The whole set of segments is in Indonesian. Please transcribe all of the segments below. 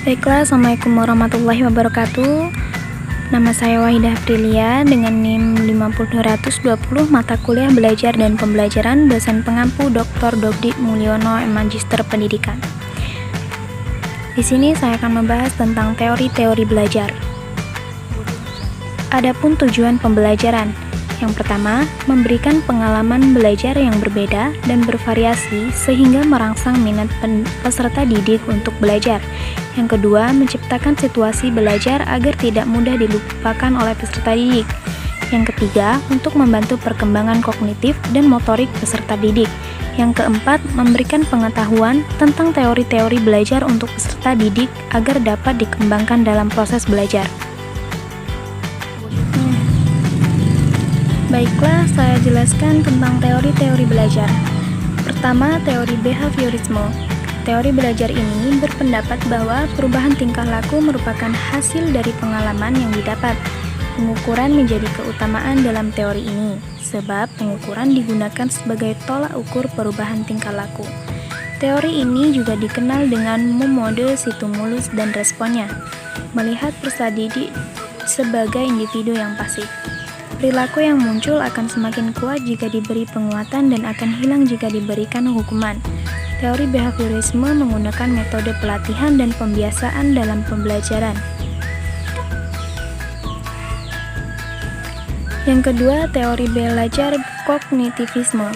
Baiklah, Assalamualaikum warahmatullahi wabarakatuh. Nama saya Wahidah Aprilia dengan NIM 50220, mata kuliah Belajar dan Pembelajaran, dosen pengampu Dr. Dobdi Mulyono, Magister Pendidikan. Di sini saya akan membahas tentang teori-teori belajar. Adapun tujuan pembelajaran. Yang pertama, memberikan pengalaman belajar yang berbeda dan bervariasi sehingga merangsang minat peserta didik untuk belajar. Yang kedua, menciptakan situasi belajar agar tidak mudah dilupakan oleh peserta didik. Yang ketiga, untuk membantu perkembangan kognitif dan motorik peserta didik. Yang keempat, memberikan pengetahuan tentang teori-teori belajar untuk peserta didik agar dapat dikembangkan dalam proses belajar. Baiklah, saya jelaskan tentang teori-teori belajar. Pertama, teori behaviorisme. Teori belajar ini berpendapat bahwa perubahan tingkah laku merupakan hasil dari pengalaman yang didapat. Pengukuran menjadi keutamaan dalam teori ini, sebab pengukuran digunakan sebagai tolak ukur perubahan tingkah laku. Teori ini juga dikenal dengan memode stimulus dan responnya, melihat peserta didik sebagai individu yang pasif. Perilaku yang muncul akan semakin kuat jika diberi penguatan dan akan hilang jika diberikan hukuman. Teori behaviorisme menggunakan metode pelatihan dan pembiasaan dalam pembelajaran. Yang kedua, teori belajar kognitivisme.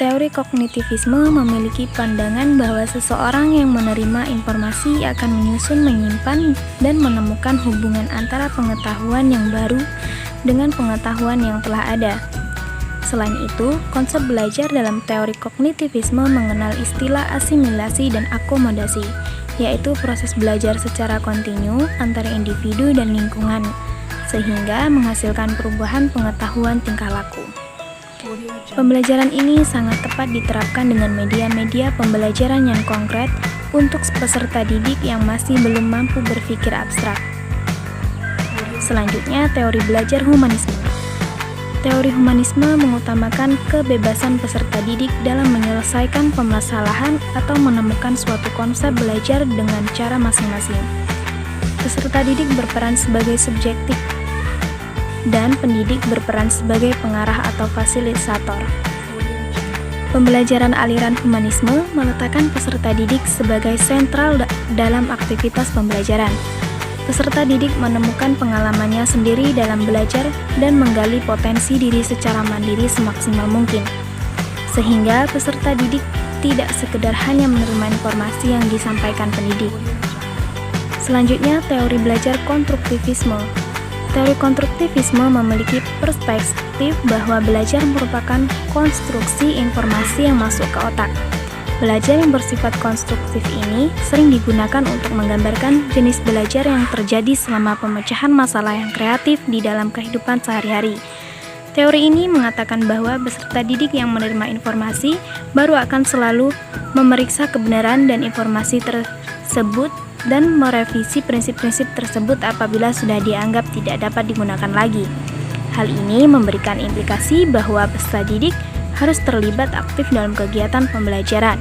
Teori kognitivisme memiliki pandangan bahwa seseorang yang menerima informasi akan menyusun, menyimpan, dan menemukan hubungan antara pengetahuan yang baru dengan pengetahuan yang telah ada. Selain itu, konsep belajar dalam teori kognitivisme mengenal istilah asimilasi dan akomodasi, yaitu proses belajar secara kontinu antara individu dan lingkungan, sehingga menghasilkan perubahan pengetahuan tingkah laku. Pembelajaran ini sangat tepat diterapkan dengan media-media pembelajaran yang konkret untuk peserta didik yang masih belum mampu berpikir abstrak. Selanjutnya, teori belajar humanisme. Teori humanisme mengutamakan kebebasan peserta didik dalam menyelesaikan permasalahan atau menemukan suatu konsep belajar dengan cara masing-masing. Peserta didik berperan sebagai subjektif dan pendidik berperan sebagai pengarah atau fasilitator. Pembelajaran aliran humanisme meletakkan peserta didik sebagai sentral dalam aktivitas pembelajaran. Peserta didik menemukan pengalamannya sendiri dalam belajar dan menggali potensi diri secara mandiri semaksimal mungkin, sehingga peserta didik tidak sekedar hanya menerima informasi yang disampaikan pendidik. Selanjutnya, teori belajar konstruktivisme. Teori konstruktivisme memiliki perspektif bahwa belajar merupakan konstruksi informasi yang masuk ke otak. Belajar yang bersifat konstruktif ini sering digunakan untuk menggambarkan jenis belajar yang terjadi selama pemecahan masalah yang kreatif di dalam kehidupan sehari-hari. Teori ini mengatakan bahwa peserta didik yang menerima informasi baru akan selalu memeriksa kebenaran dan informasi tersebut dan merevisi prinsip-prinsip tersebut apabila sudah dianggap tidak dapat digunakan lagi. Hal ini memberikan implikasi bahwa peserta didik harus terlibat aktif dalam kegiatan pembelajaran.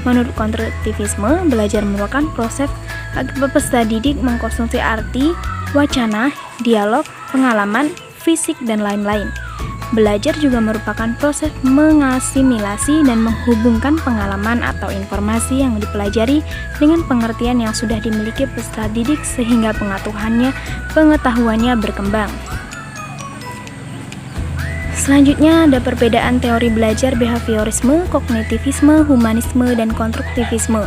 Menurut konstruktivisme, belajar merupakan proses agar peserta didik mengkonsumsi arti, wacana, dialog, pengalaman, fisik, dan lain-lain. Belajar juga merupakan proses mengasimilasi dan menghubungkan pengalaman atau informasi yang dipelajari dengan pengertian yang sudah dimiliki peserta didik sehingga pengetahuannya berkembang. Selanjutnya ada perbedaan teori belajar behaviorisme, kognitivisme, humanisme, dan konstruktivisme.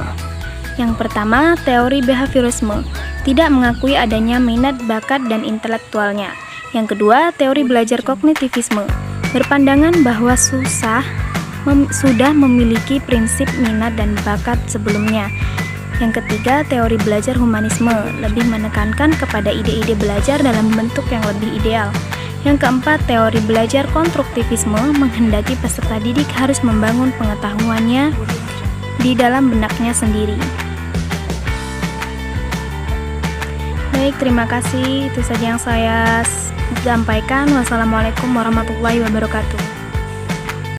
Yang pertama, teori behaviorisme tidak mengakui adanya minat, bakat, dan intelektualnya. Yang kedua, teori belajar kognitivisme berpandangan bahwa sudah memiliki prinsip minat dan bakat sebelumnya. Yang ketiga, teori belajar humanisme lebih menekankan kepada ide-ide belajar dalam bentuk yang lebih ideal. Yang keempat, teori belajar konstruktivisme menghendaki peserta didik harus membangun pengetahuannya di dalam benaknya sendiri. Baik, terima kasih. Itu saja yang saya sampaikan. Wassalamualaikum warahmatullahi wabarakatuh.